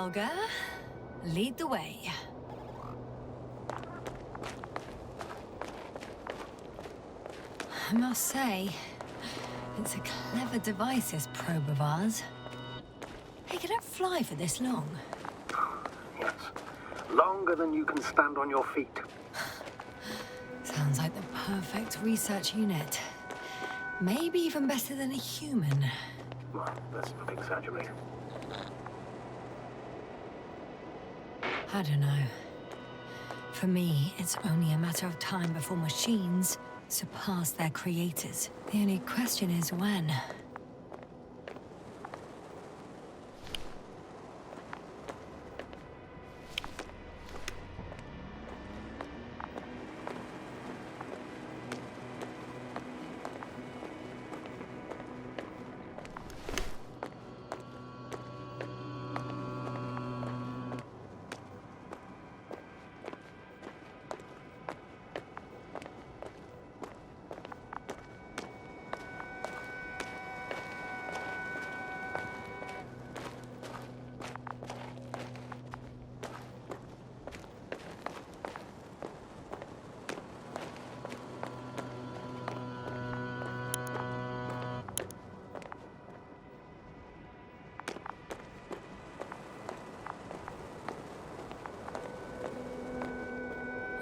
Helga, lead the way. I must say, it's a clever device, this probe of ours. Hey, can it fly for this long? Yes. Longer than you can stand on your feet. Sounds like the perfect research unit. Maybe even better than a human. Well, let's not exaggerate. I don't know. For me, it's only a matter of time before machines surpass their creators. The only question is when.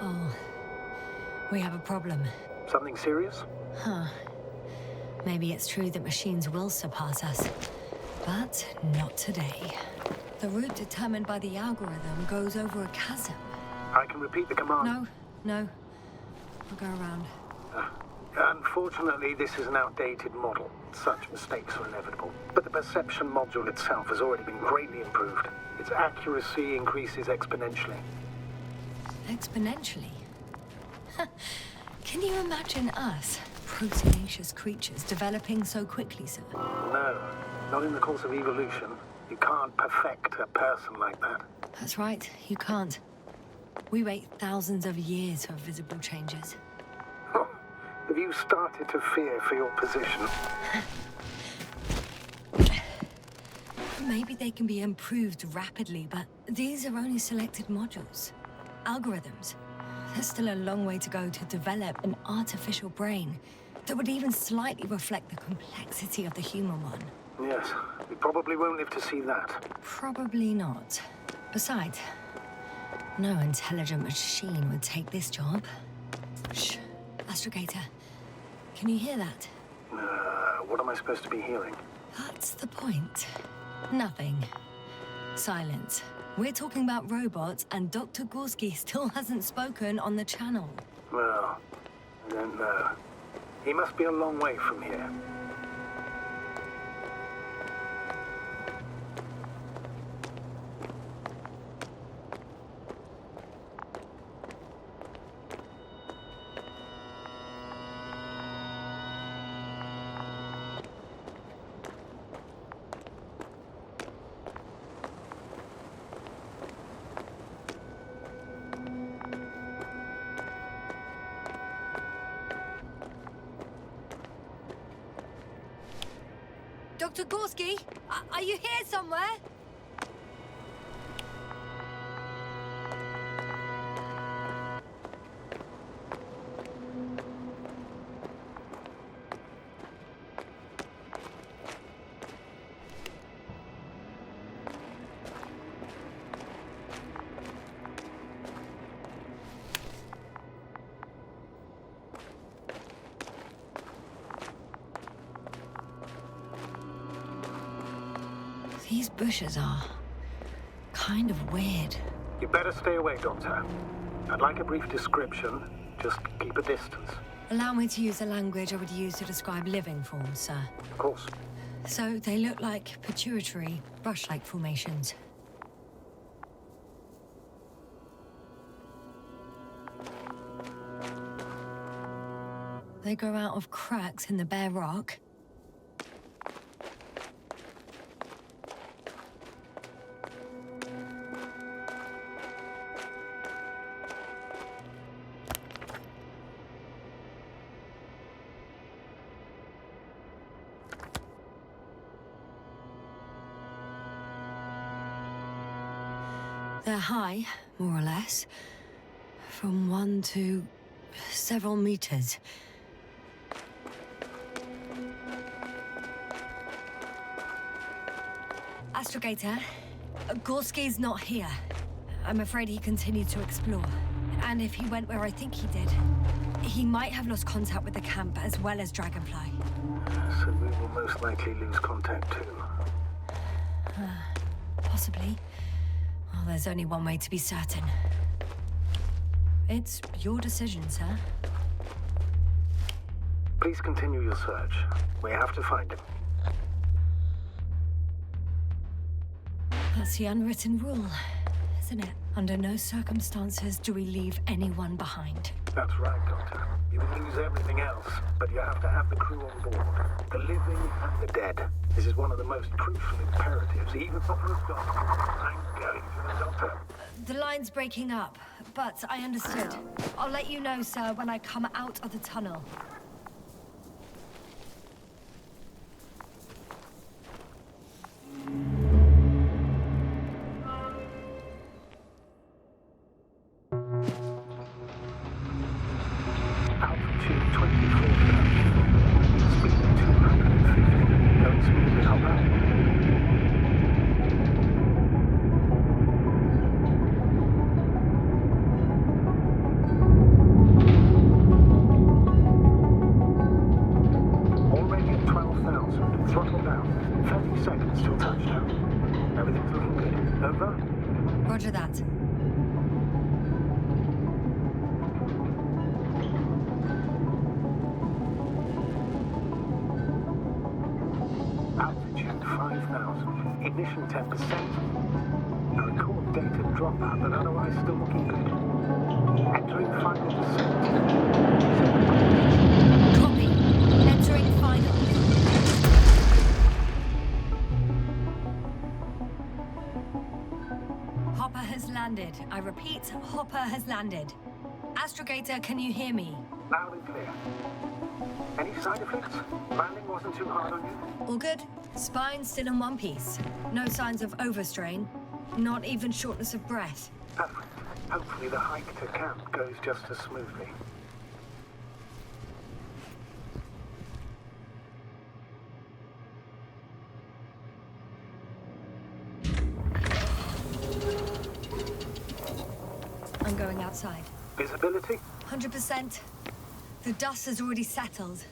Oh, we have a problem. Something serious? Huh. Maybe it's true that machines will surpass us, but not today. The route determined by the algorithm goes over a chasm. I can repeat the command. No. I'll go around. Unfortunately, this is an outdated model. Such mistakes are inevitable. But the perception module itself has already been greatly improved. Its accuracy increases exponentially. Exponentially? Can you imagine us, proteinaceous creatures, developing so quickly, sir? No, not in the course of evolution. You can't perfect a person like that. That's right, you can't. We wait thousands of years for visible changes. Have you started to fear for your position? Maybe they can be improved rapidly, but these are only selected modules. Algorithms. There's still a long way to go to develop an artificial brain that would even slightly reflect the complexity of the human one. Yes, we probably won't live to see that. Probably not. Besides, no intelligent machine would take this job. Shh. Astrogator, can you hear that? What am I supposed to be hearing? That's the point. Nothing. Silence. We're talking about robots, and Dr. Gorski still hasn't spoken on the channel. Well, I don't know. He must be a long way from here. Dr. Gorski, are you here somewhere? These bushes are kind of weird. You better stay away, Doctor. I'd like a brief description. Just keep a distance. Allow me to use the language I would use to describe living forms, sir. Of course. So they look like pituitary, brush-like formations. They grow out of cracks in the bare rock. They're high, more or less. From 1 to several meters. Astrogator, Gorski's not here. I'm afraid he continued to explore. And if he went where I think he did, he might have lost contact with the camp as well as Dragonfly. So we will most likely lose contact too. Possibly. Well, there's only one way to be certain. It's your decision, sir. Please continue your search. We have to find him. That's the unwritten rule, isn't it? Under no circumstances do we leave anyone behind. That's right, Doctor. You will lose everything else, but you have to have the crew on board. The living and the dead. This is one of the most crucial imperatives, even for a doctor. I'm going to the doctor. The line's breaking up, but I understood. I'll let you know, sir, when I come out of the tunnel. Altitude 24,000. Speed 250. Going smoothly, Hopper. Already at 12,000. Throttle down. 30 seconds till touchdown. Everything's looking good. Over? Roger that. Altitude 5,000. Ignition 10%. A record data dropout, but otherwise still looking good. Entering final descent. Copy. Entering final. Hopper has landed. I repeat, Hopper has landed. Astrogator, can you hear me? Loud and clear. Any side effects? Landing wasn't too hard on you? All good. Spine still in one piece. No signs of overstrain. Not even shortness of breath. Perfect. Hopefully the hike to camp goes just as smoothly. I'm going outside. Visibility? 100%. The dust has already settled.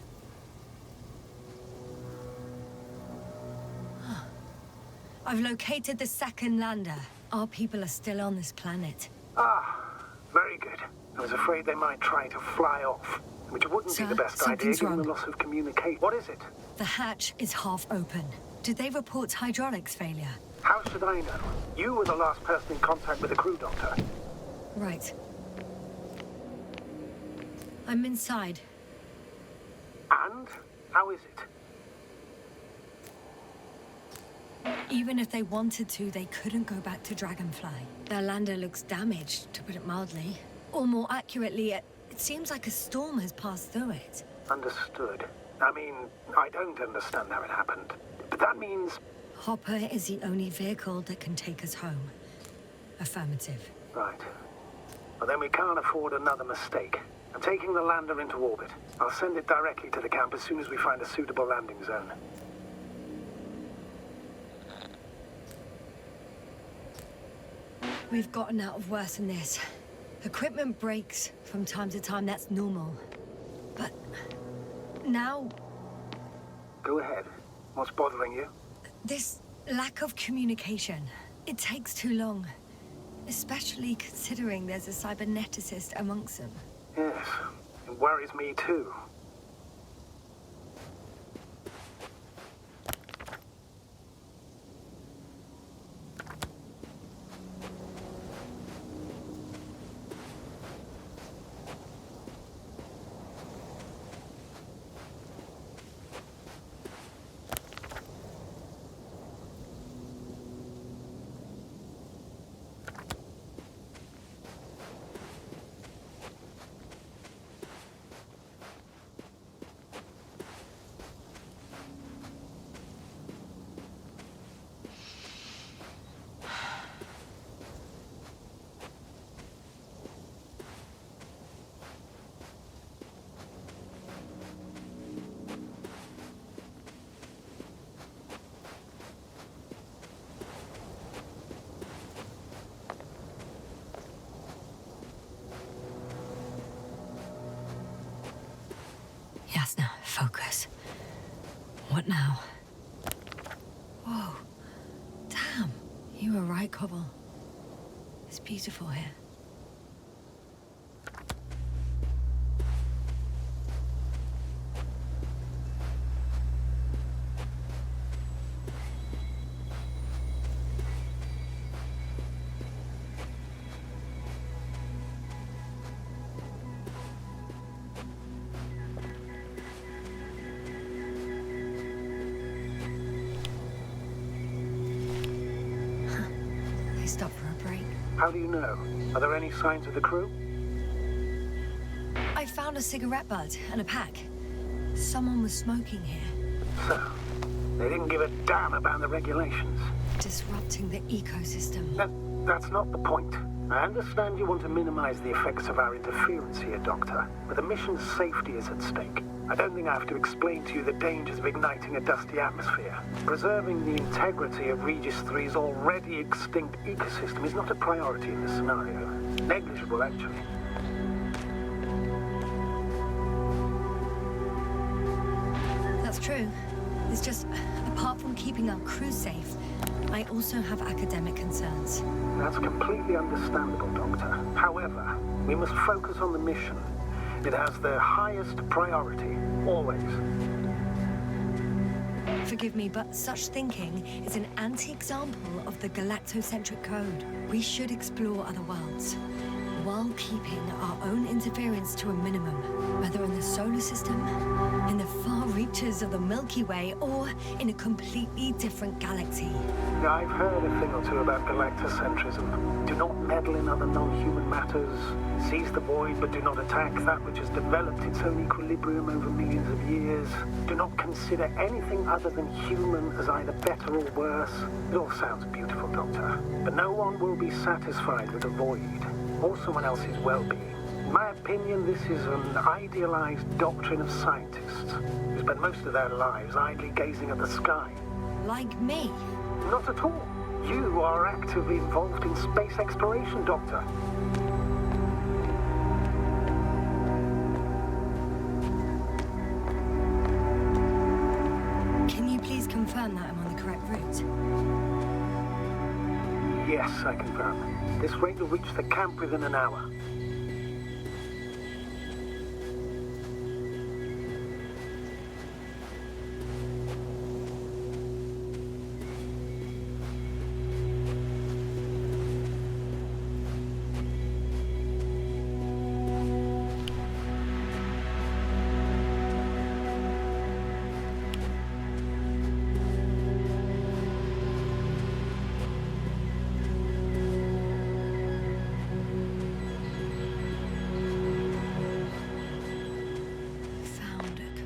I've located the second lander. Our people are still on this planet. Ah, very good. I was afraid they might try to fly off, which wouldn't be Sir, the best idea something's given the wrong. loss of communication. What is it? The hatch is half open. Did they report hydraulics failure? How should I know? You were the last person in contact with the crew, Doctor. Right. I'm inside. And? How is it? Even if they wanted to, they couldn't go back to Dragonfly. Their lander looks damaged, to put it mildly. Or more accurately, it seems like a storm has passed through it. Understood. I mean, I don't understand how it happened. But that means... Hopper is the only vehicle that can take us home. Affirmative. Right. Well, then we can't afford another mistake. I'm taking the lander into orbit. I'll send it directly to the camp as soon as we find a suitable landing zone. We've gotten out of worse than this. Equipment breaks from time to time, that's normal. But now, Go ahead. What's bothering you? this lack of communication, it takes too long. Especially considering there's a cyberneticist amongst them. Yes. It worries me too. Yasna, focus. What now? Whoa. Damn. You were right, Cobble. It's beautiful here. Stop for a break. How do you know? Are there any signs of the crew? I found a cigarette butt and a pack. Someone was smoking here. So, they didn't give a damn about the regulations. Disrupting the ecosystem. That's not the point. I understand you want to minimize the effects of our interference here, Doctor, but the mission's safety is at stake. I don't think I have to explain to you the dangers of igniting a dusty atmosphere. Preserving the integrity of Regis III's already extinct ecosystem is not a priority in this scenario. Negligible, actually. That's true. It's just, apart from keeping our crew safe, I also have academic concerns. That's completely understandable, Doctor. However, we must focus on the mission. It has the highest priority, always. Forgive me, but such thinking is an anti-example of the galactocentric code. We should explore other worlds, while keeping our own interference to a minimum, whether in the solar system, in the far reaches of the Milky Way, or in a completely different galaxy. Yeah, I've heard a thing or two about galactocentrism. Do not meddle in other non-human matters. Seize the void, but do not attack that which has developed its own equilibrium over millions of years. Do not consider anything other than human as either better or worse. It all sounds beautiful, Doctor, but no one will be satisfied with the void, or someone else's well-being. In my opinion, this is an idealized doctrine of scientists who spend most of their lives idly gazing at the sky. Like me? Not at all. You are actively involved in space exploration, Doctor. Can you please confirm that I'm on the correct route? Yes, I confirm. This rate will reach the camp within an hour.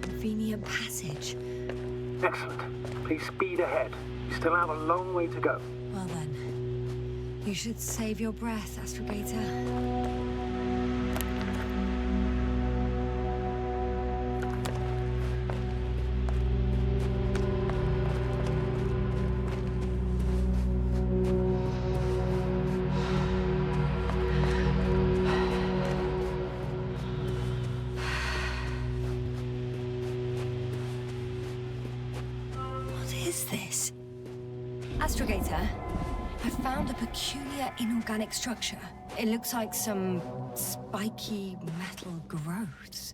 Convenient passage. Excellent. Please speed ahead. You still have a long way to go. Well then, you should save your breath, Astrogator. This? Astrogator, I found a peculiar inorganic structure. It looks like some spiky metal growths.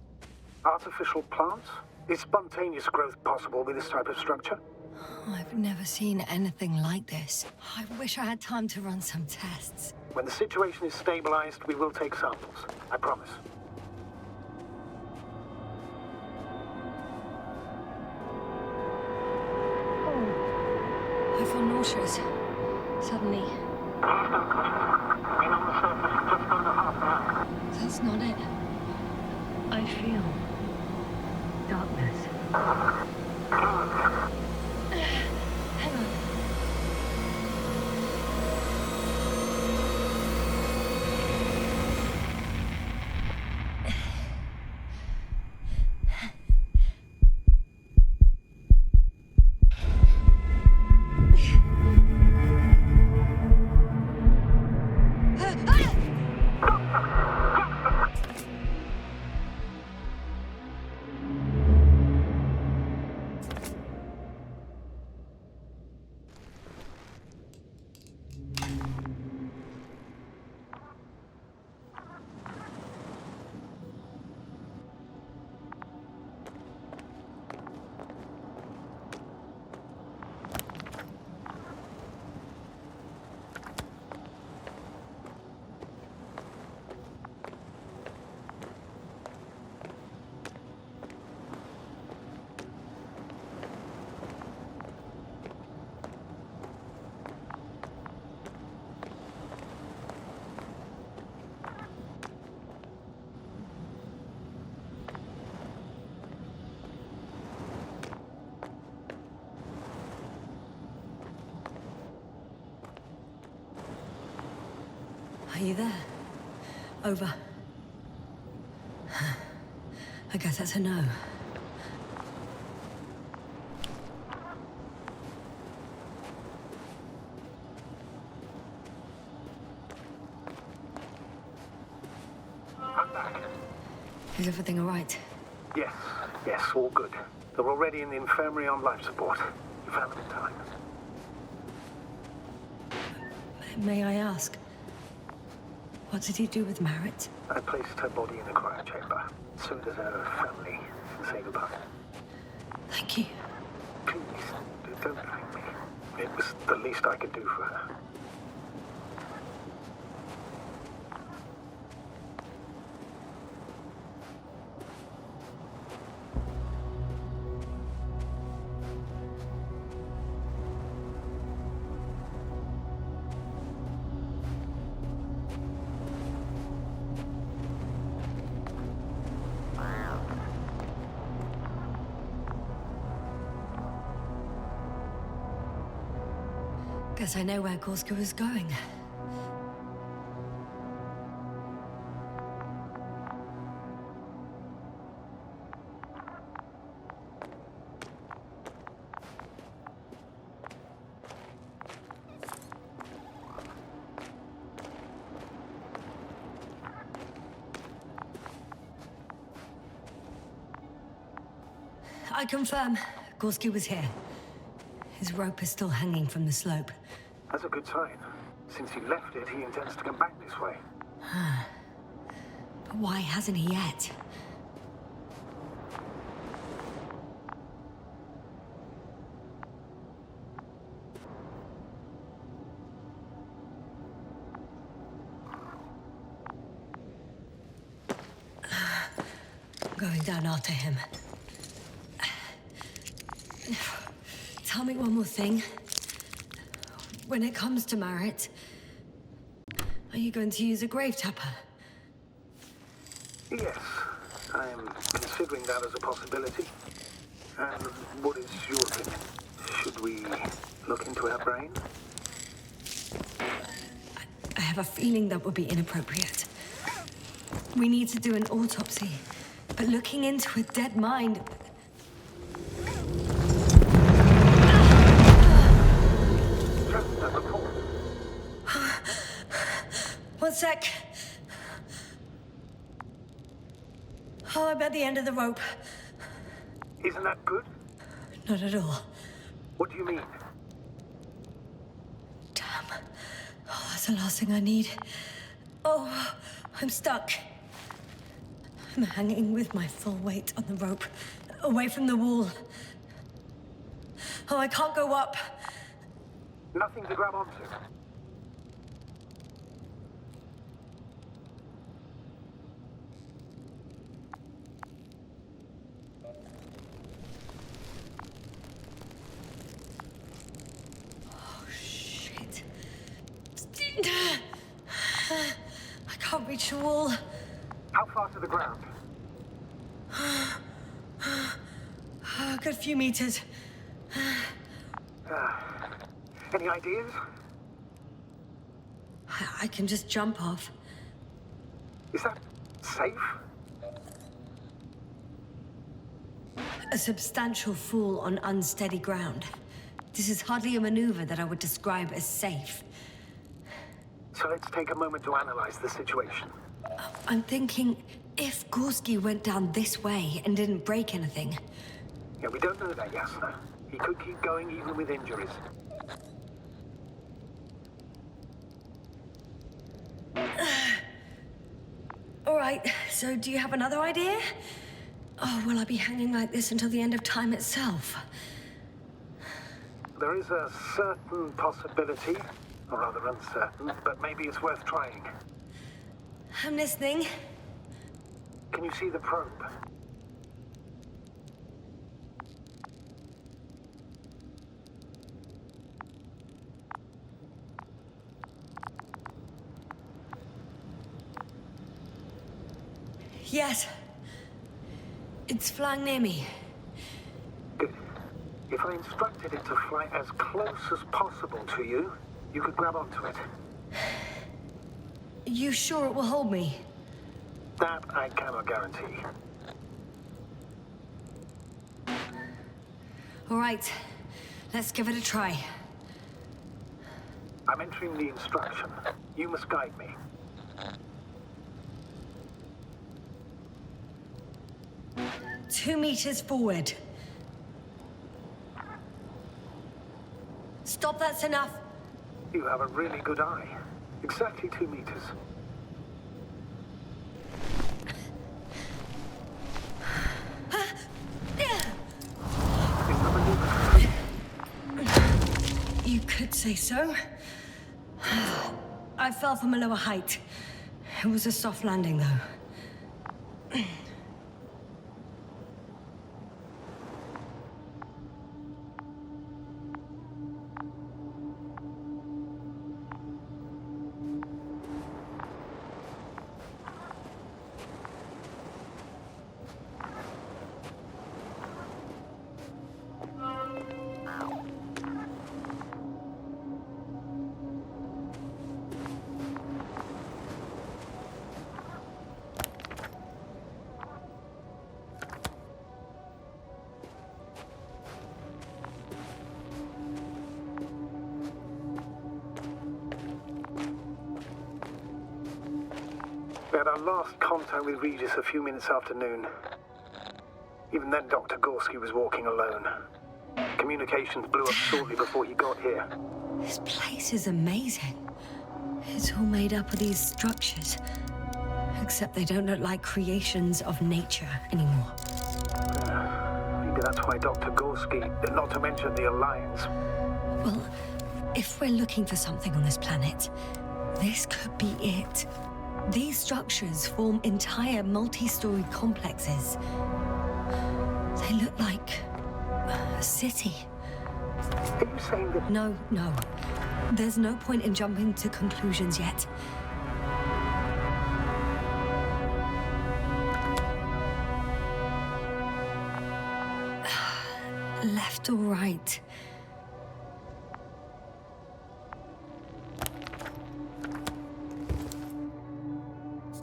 Artificial plants? Is spontaneous growth possible with this type of structure? I've never seen anything like this. I wish I had time to run some tests. When the situation is stabilized, we will take samples. I promise. I feel nauseous. Suddenly. Been on the surface just under half an hour. That's not it. I feel darkness. Hang on. Are you there? Over. I guess that's a no. I'm back. Is everything all right? Yes, all good. They're already in the infirmary on life support. You found them in time. May I ask, what did he do with Marit? I placed her body in a cryo chamber. So does her family. Say goodbye. Thank you. Please, don't thank me. It was the least I could do for her. Guess I know where Gorska was going. I confirm, Gorski was here. His rope is still hanging from the slope. That's a good sign. Since he left it, he intends to come back this way. But why hasn't he yet? I'm going down after him. Tell me one more thing. When it comes to Marit, are you going to use a grave tapper? Yes, I am considering that as a possibility. And what is your opinion? Should we look into her brain? I have a feeling that would be inappropriate. We need to do an autopsy, but looking into a dead mind... One sec. Oh, I'm at the end of the rope. Isn't that good? Not at all. What do you mean? Damn. Oh, that's the last thing I need. Oh, I'm stuck. I'm hanging with my full weight on the rope, away from the wall. Oh, I can't go up. Nothing to grab onto. I can't reach the wall. How far to the ground? A good few meters. Any ideas? I can just jump off. Is that safe? A substantial fall on unsteady ground. This is hardly a maneuver that I would describe as safe. So let's take a moment to analyze the situation. I'm thinking, if Gorski went down this way and didn't break anything... Yeah, we don't know that, Yasna. He could keep going even with injuries. All right, so do you have another idea? Oh, will I be hanging like this until the end of time itself? There is a certain possibility, or rather uncertain, but maybe it's worth trying. I'm listening. Can you see the probe? Yes. It's flying near me. Good. If I instructed it to fly as close as possible to you, you could grab onto it. You sure it will hold me? That I cannot guarantee. All right, let's give it a try. I'm entering the instruction. You must guide me. Two meters forward. Stop, that's enough. You have a really good eye. Exactly 2 meters. You could say so. I fell from a lower height. It was a soft landing, though. We had our last contact with Regis a few minutes after noon. Even then, Dr. Gorski was walking alone. Communications blew up shortly before he got here. This place is amazing. It's all made up of these structures. Except they don't look like creations of nature anymore. Maybe that's why Dr. Gorski, not to mention the Alliance. Well, if we're looking for something on this planet, this could be it. These structures form entire multi-story complexes. They look like a city. Are you saying that... No. There's no point in jumping to conclusions yet. Left or right?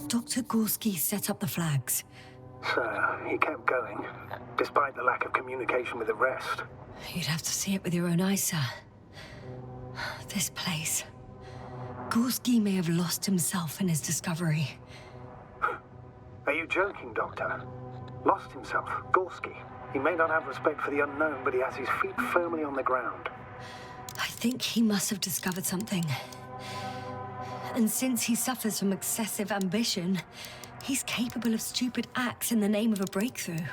Dr. Gorski set up the flags. So, he kept going, despite the lack of communication with the rest. You'd have to see it with your own eyes, sir. This place. Gorski may have lost himself in his discovery. Are you joking, Doctor? Lost himself, Gorski. He may not have respect for the unknown, but he has his feet firmly on the ground. I think he must have discovered something. And since he suffers from excessive ambition, he's capable of stupid acts in the name of a breakthrough.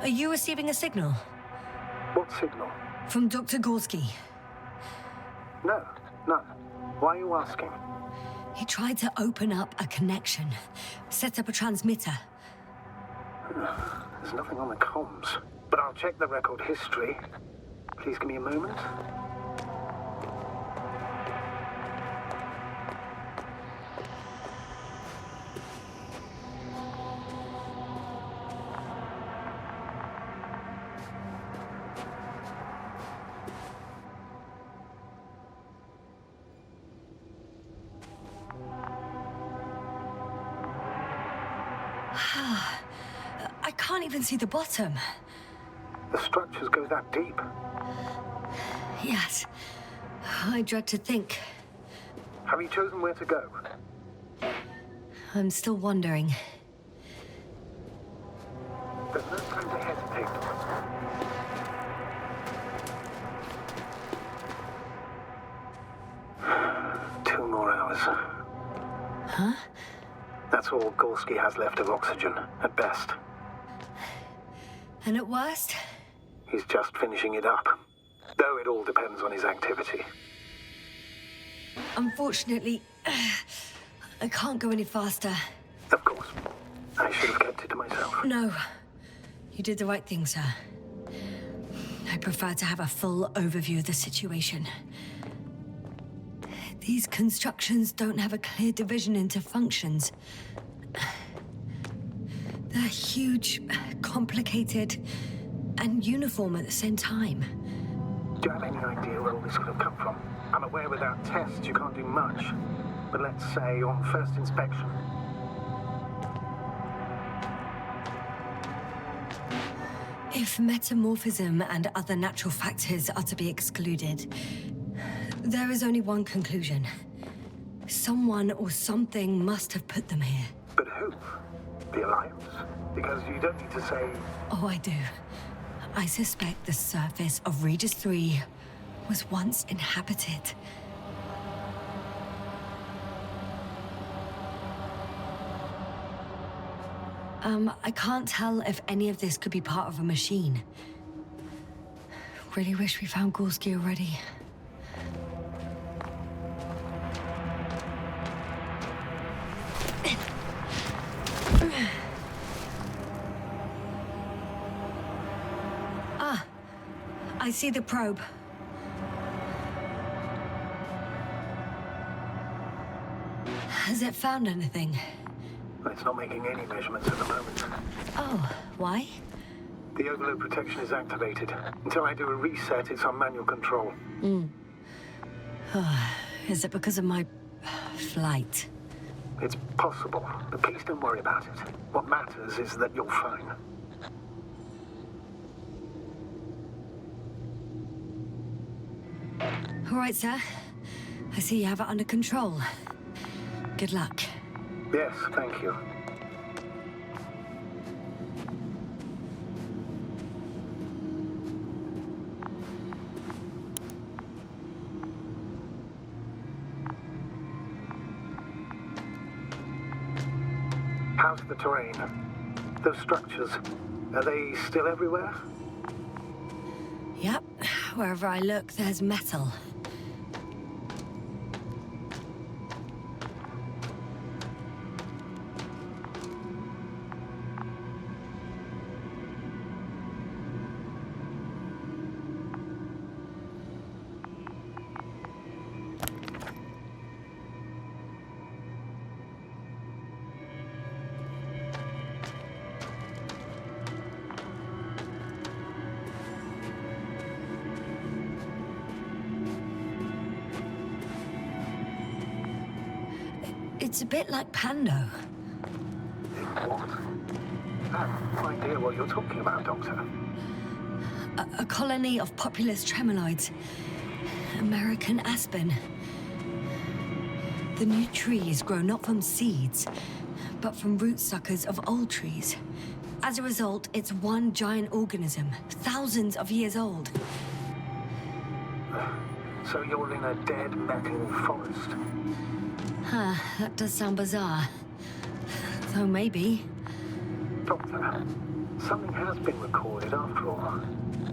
Are you receiving a signal? What signal? From Dr. Gorski. No, none. Why are you asking? He tried to open up a connection, set up a transmitter. There's nothing on the comms, but I'll check the record history. Please give me a moment. I can't even see the bottom. The structures go that deep. Yes. I dread to think. Have you chosen where to go? I'm still wondering. There's no time to hesitate. 2 more hours. Huh? That's all Gorski has left of oxygen, at best. And at worst? He's just finishing it up. Though it all depends on his activity. Unfortunately, I can't go any faster. Of course. I should have kept it to myself. No. You did the right thing, sir. I prefer to have a full overview of the situation. These constructions don't have a clear division into functions. They're huge, complicated, and uniform at the same time. Do you have any idea where all this could have come from? I'm aware without tests you can't do much. but let's say on first inspection. If metamorphism and other natural factors are to be excluded, there is only one conclusion. Someone or something must have put them here. But who? The Alliance? Because you don't need to say... Oh, I do. I suspect the surface of Regis III was once inhabited. I can't tell if any of this could be part of a machine. Really wish we found Gorski already. Ah, I see the probe. Has it found anything? It's not making any measurements at the moment. Oh, why? The overload protection is activated. Until I do a reset, it's on manual control. Is it because of my flight? It's possible, but please don't worry about it. What matters is that you're fine. All right, sir. I see you have it under control. Good luck. Yes, thank you. How's the terrain? Those structures, are they still everywhere? Yep. Wherever I look, there's metal. It's a bit like Pando. What? I have no idea what you're talking about, Doctor. A colony of populous tremoloids. American aspen. The new trees grow not from seeds, but from root suckers of old trees. As a result, it's one giant organism, thousands of years old. So you're in a dead metal forest. Huh, that does sound bizarre. Though maybe. Doctor, something has been recorded after all.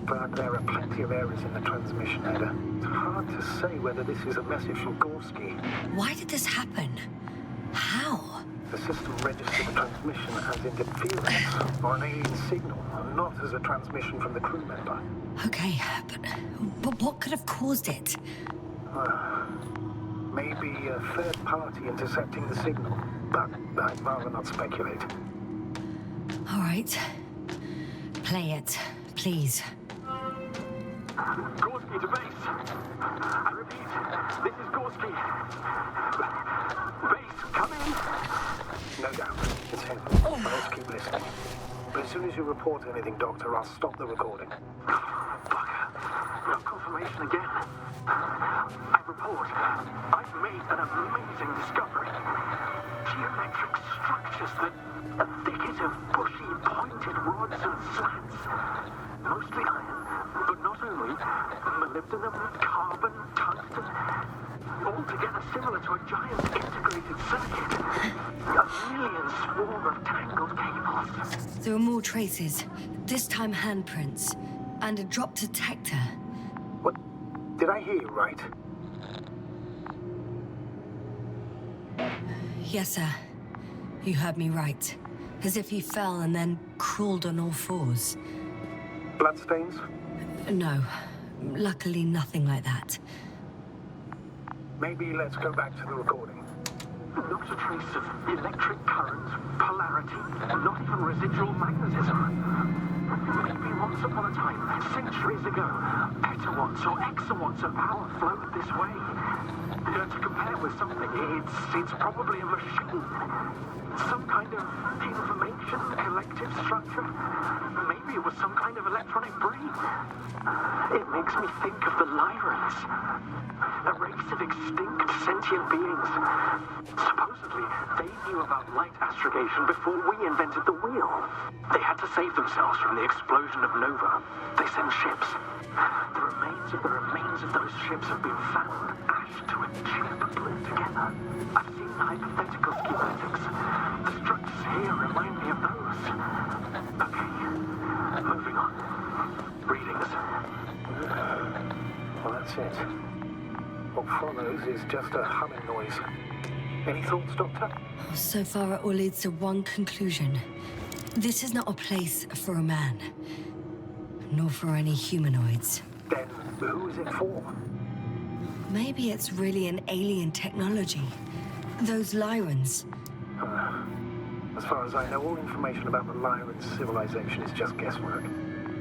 But there are plenty of errors in the transmission header. It's hard to say whether this is a message from Gorski. Why did this happen? How? The system registered the transmission as interference or an alien signal, not as a transmission from the crew member. Okay, but what could have caused it? Maybe a third party intercepting the signal, but I'd rather not speculate. All right. Play it, please. Gorski to base. I repeat, this is Gorski. Base, come in. No doubt, it's him. Let's keep listening. But as soon as you report anything, Doctor, I'll stop the recording. Bugger. No confirmation again. I report. I've made an amazing discovery. Geometric structures that a thicket of bushy, pointed rods and slats. Mostly iron, but not only. Molybdenum, carbon, tungsten. Altogether similar to a giant integrated circuit. A million swarm of tangled cables. There are more traces, this time handprints, and a drop detector. What? Did I hear you right? Yes, sir. You heard me right. As if he fell and then crawled on all fours. Bloodstains? No. Luckily, nothing like that. Maybe let's go back to the recording. Not a trace of electric current, polarity, not even residual magnetism. Maybe once upon a time, centuries ago, petawatts or exawatts of power flowed this way. To compare with something, it's probably a machine. Some kind of information collective structure. Maybe it was some kind of electronic brain. It makes me think of the Lyrans. A race of extinct sentient beings. Supposedly, they knew about light astrogation before we invented the wheel. They had to save themselves from the explosion of Nova. They send ships. The remains of those ships have been found, ashed to a chip glued together. I've seen hypothetical schematics. The structures here remind me of those. Okay, moving on. Readings. Well, that's it. What follows is just a humming noise. Any thoughts, Doctor? So far, it all leads to one conclusion. This is not a place for a man, nor for any humanoids. Then who is it for? Maybe it's really an alien technology. Those Lyrans. As far as I know, all information about the Lyran civilization is just guesswork.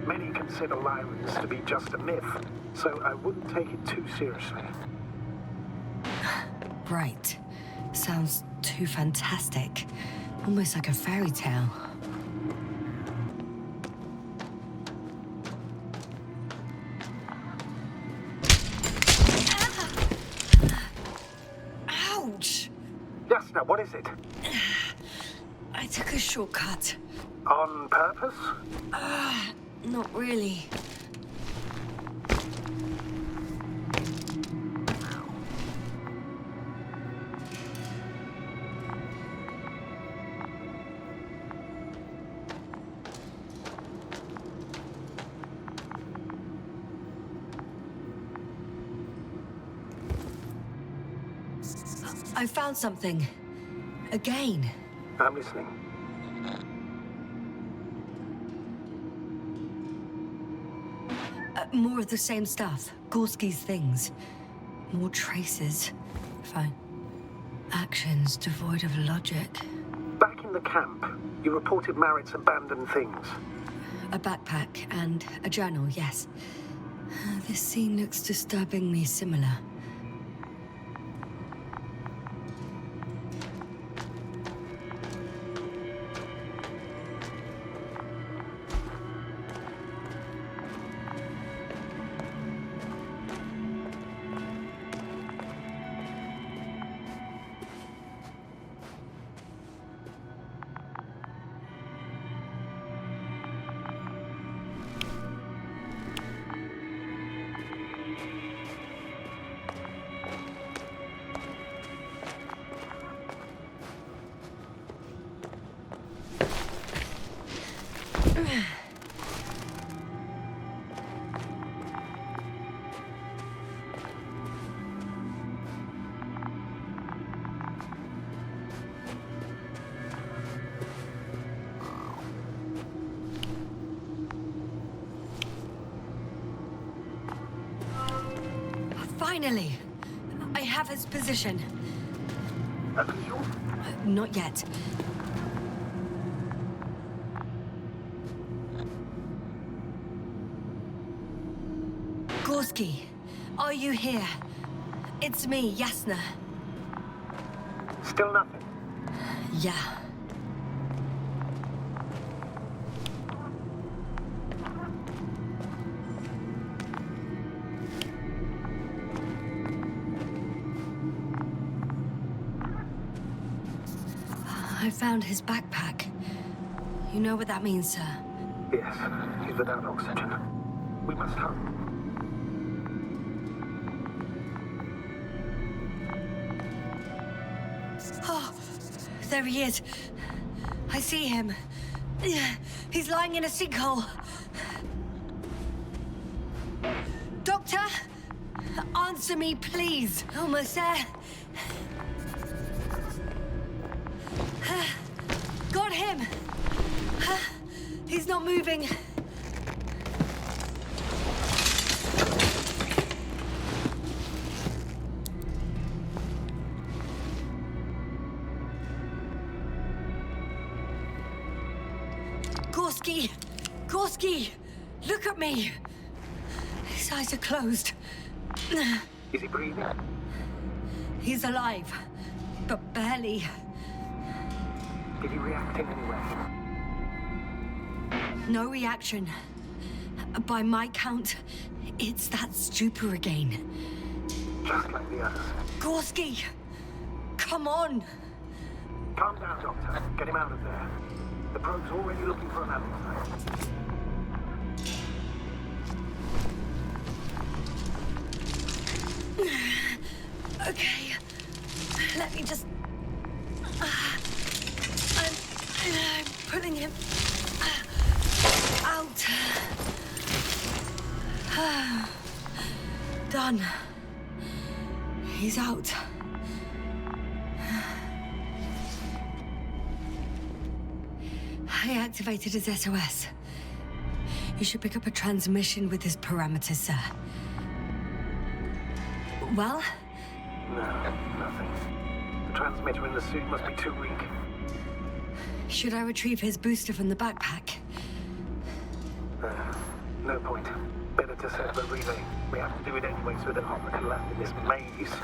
Many consider Lyrans to be just a myth, so I wouldn't take it too seriously. Right. Sounds too fantastic. Almost like a fairy tale. Ouch! Yasna, what is it? I took a shortcut. On purpose? Not really. I found something. Again. I'm listening. More of the same stuff. Gorski's things. More traces. Fine. Actions devoid of logic. Back in the camp, you reported Marit's abandoned things. A backpack and a journal, yes. This scene looks disturbingly similar. Finally! I have his position. A visual? Not yet. Gorski, are you here? It's me, Yasna. Still nothing. Yeah. I found his backpack. You know what that means, sir? Yes, he's without oxygen. We must hurry. Oh, there he is. I see him. He's lying in a sinkhole. Doctor? Answer me, please. Almost there. Got him! He's not moving. Gorski! Gorski! Look at me! His eyes are closed. Is he breathing? He's alive, but barely. Did he react in any way? No reaction. By my count, it's that stupor again. Just like the others. Gorski! Come on! Calm down, Doctor. Get him out of there. The probe's already looking for an alibi. Okay. Let me just... I'm pulling him out. Done. He's out. I activated his SOS. You should pick up a transmission with his parameters, sir. Well? No, nothing. The transmitter in the suit must be too weak. Should I retrieve his booster from the backpack? No point. Better to set up a relay. We have to do it anyway so that Hopper can land in this maze.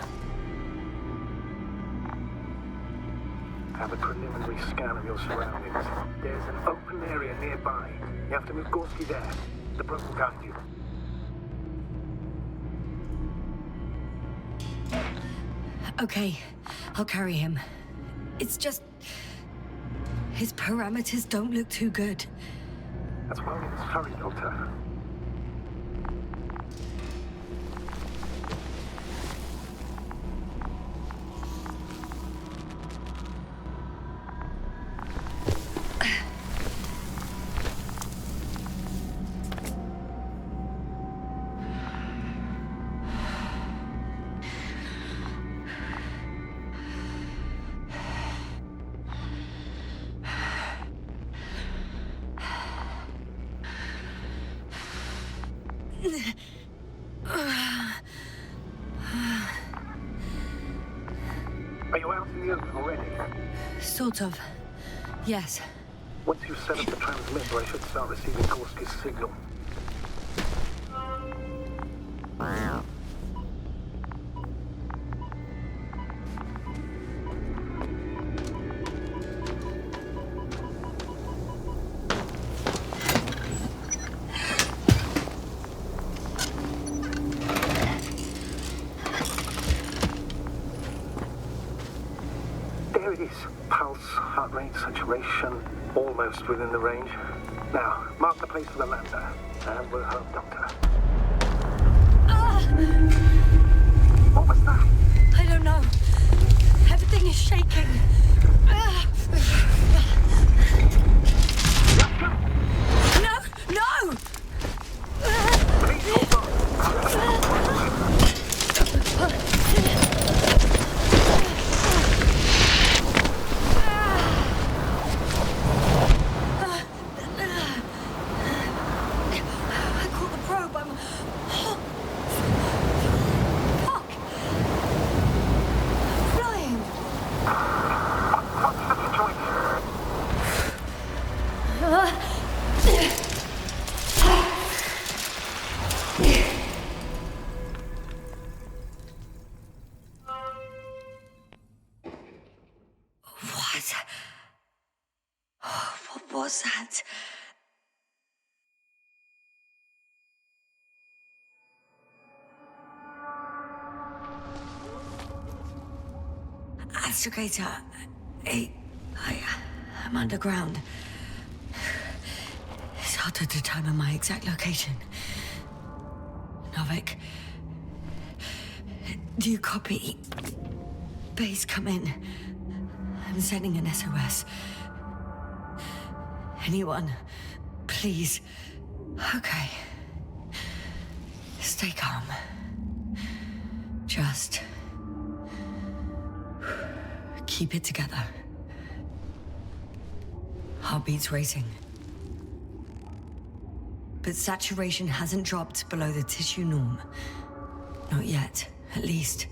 Have a preliminary scan of your surroundings. There's an open area nearby. You have to move Gorski there. The probe will guide you. Okay, I'll carry him. It's just... his parameters don't look too good. That's why we must hurry, Doctor. Are you out in the open already? Sort of. Yes. Once you set up the transmitter, I should start receiving Gorski's signal. There it is. Pulse, heart rate, saturation, almost within the range. Now, mark the place for the lander, and we'll home, Doctor. What was that? I don't know. Everything is shaking. No! No! Please hold on. I caught the probe. I'm... Fuck! Flying! What's the situation? What was that? Astrogator, I'm underground. It's hard to determine my exact location. Novik, do you copy? Base, come in. I'm sending an SOS. Anyone, please. Okay. Stay calm. Just keep it together. Heartbeat's racing. But saturation hasn't dropped below the tissue norm. Not yet, at least.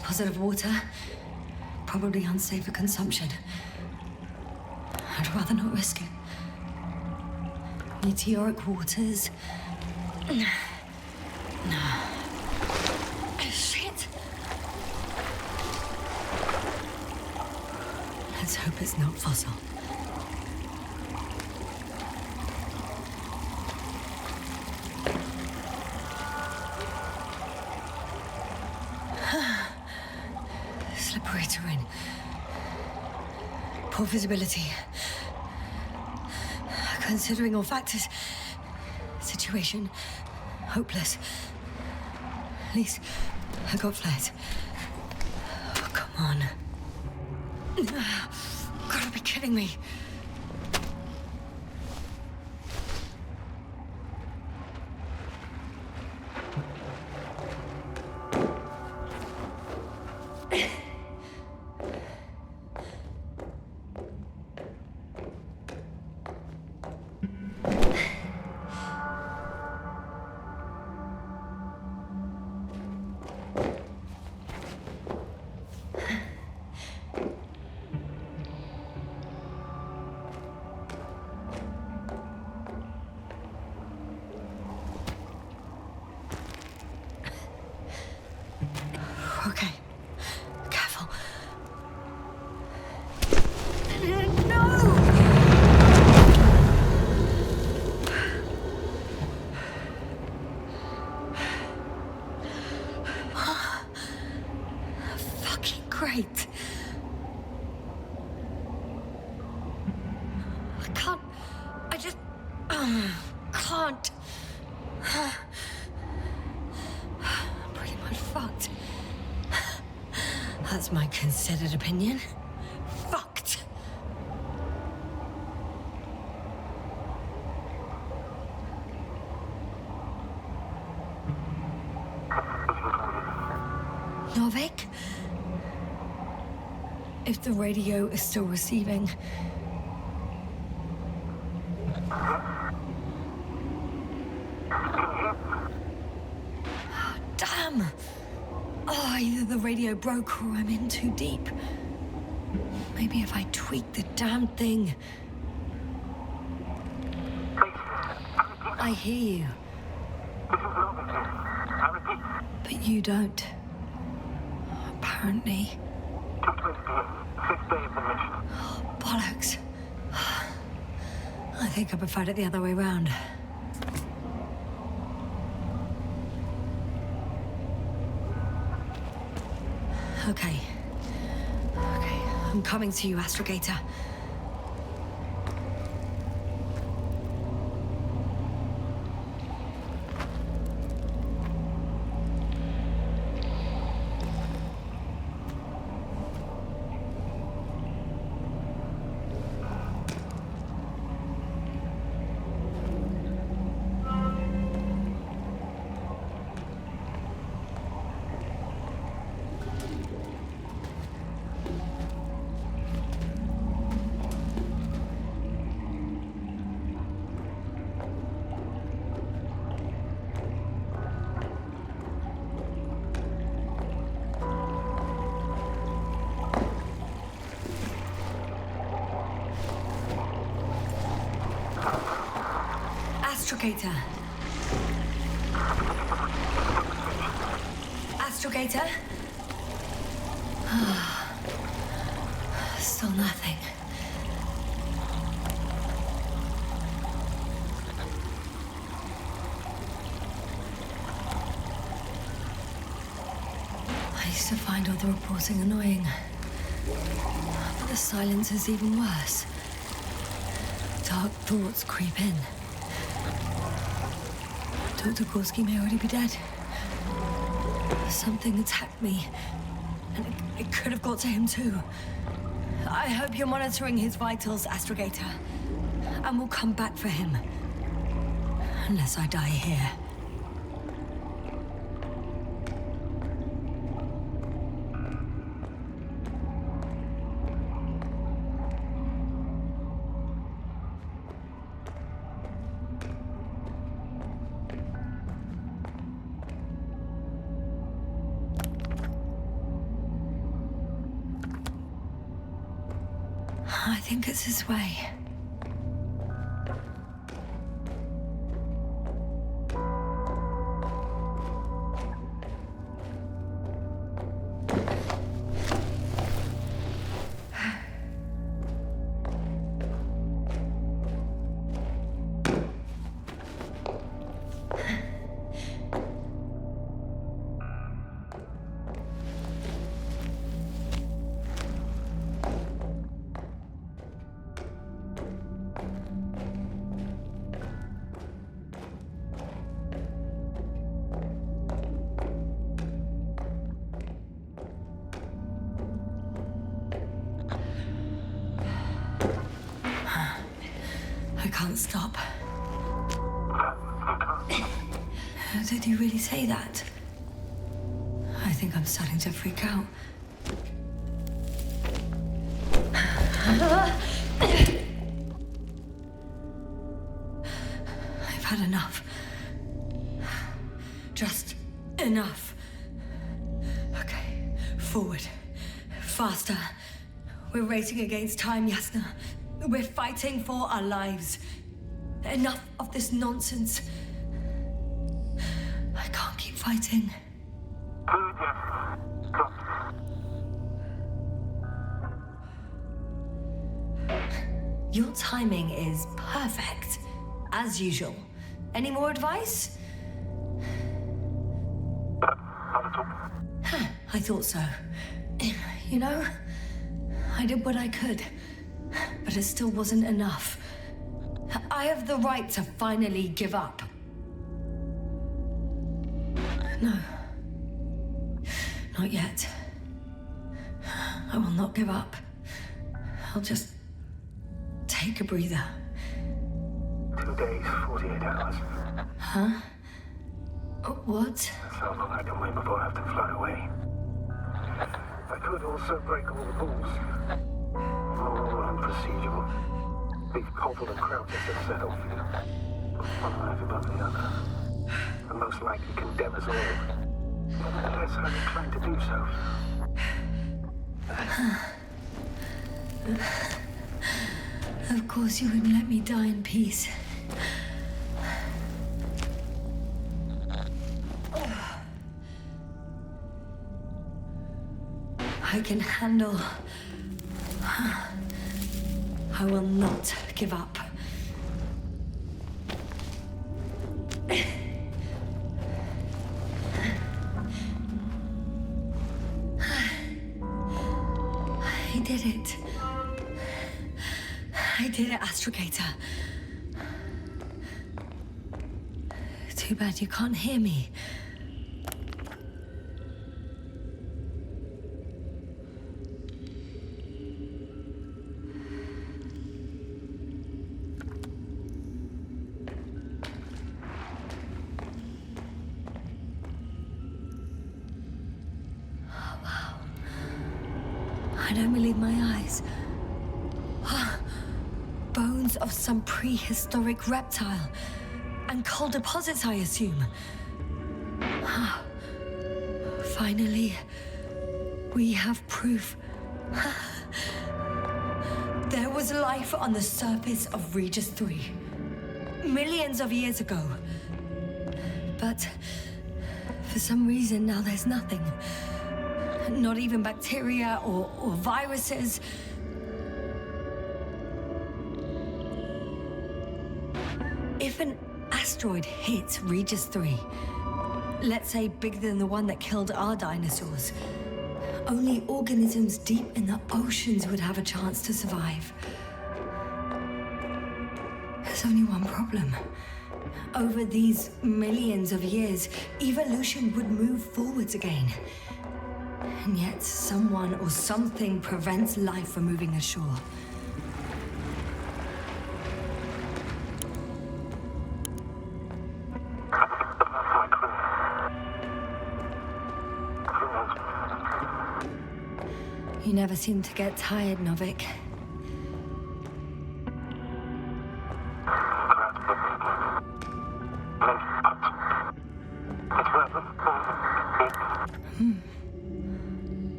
deposit of water. Probably unsafe for consumption. I'd rather not risk it. Meteoric waters. Shit! Let's hope it's not fossil. Slippery terrain. Poor visibility. Considering all factors, situation hopeless. At least I got flares. Oh, come on. Gotta be kidding me. Okay. Careful. No! Fucking great. I can't. I just. Can't. I'm pretty much fucked. That's my considered opinion. Fucked. Novik? If the radio is still receiving... Damn! Oh, either the radio broke or I'm in too deep. Maybe if I tweak the damn thing. I hear you. But you don't. Apparently. Oh, bollocks. I think I preferred it the other way round. Okay. I'm coming to you, Astrogator. Astrogator. Astrogator? Still nothing. I used to find all the reporting annoying. But the silence is even worse. Dark thoughts creep in. Dr. Gorski may already be dead. Something attacked me, and it could have got to him too. I hope you're monitoring his vitals, Astrogator, and we'll come back for him. Unless I die here. I think it's this way. I can't stop. Did you really say that? I think I'm starting to freak out. I've had enough. Just enough. Okay, forward. Faster. We're racing against time, Yasna. We're fighting for our lives. Enough of this nonsense. I can't keep fighting. Your timing is perfect, as usual. Any more advice? I thought so. You know, I did what I could, but it still wasn't enough. I have the right to finally give up. No. Not yet. I will not give up. I'll just take a breather. 2 days, 48 hours. Huh? What? That's how long I can wait before I have to fly away. I could also break all the rules. All unprocedural. Leave Cobble and Crouches to settle for you. One life above the other. And most likely condemn us all. Nevertheless, I'm inclined to do so. Of course you wouldn't let me die in peace. I can handle. I will not give up. I did it. I did it, Astrogator. Too bad you can't hear me. I don't believe my eyes. Bones of some prehistoric reptile. And coal deposits, I assume. Finally, we have proof. There was life on the surface of Regis III. Millions of years ago. But for some reason now there's nothing. Not even bacteria or viruses. If an asteroid hit Regis III, let's say bigger than the one that killed our dinosaurs, only organisms deep in the oceans would have a chance to survive. There's only one problem. Over these millions of years, evolution would move forwards again. And yet, someone or something prevents life from moving ashore. You never seem to get tired, Novik.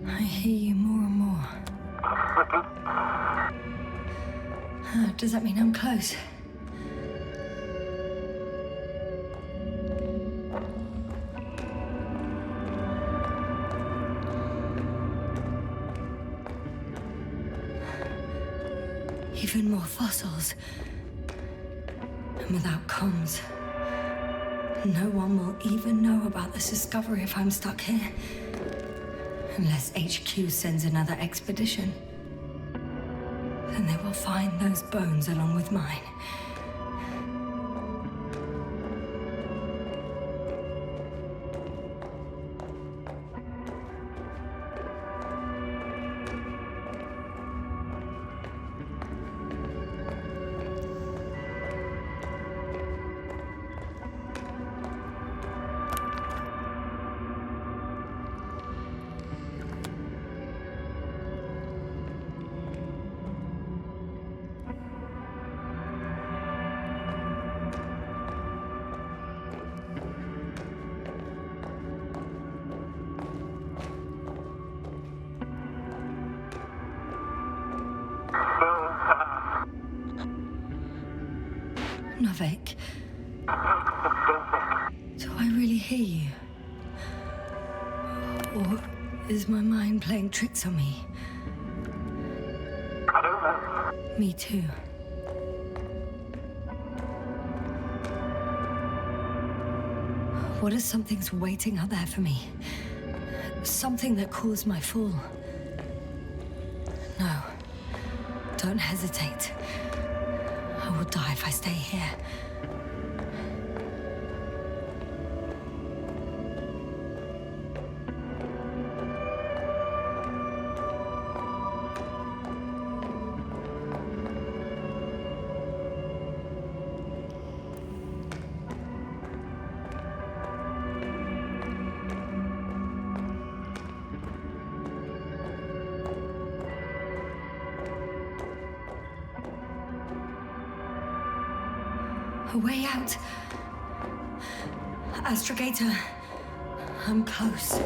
I hear you more and more. Does that mean I'm close? Even more fossils. And without comms, no one will even know about this discovery if I'm stuck here. Unless HQ sends another expedition. Then they will find those bones along with mine. Novik, do I really hear you? Or is my mind playing tricks on me? I don't know. Me too. What if something's waiting out there for me? Something that caused my fall? No. Don't hesitate. I will die if I stay here. A way out. Astrogator, I'm close.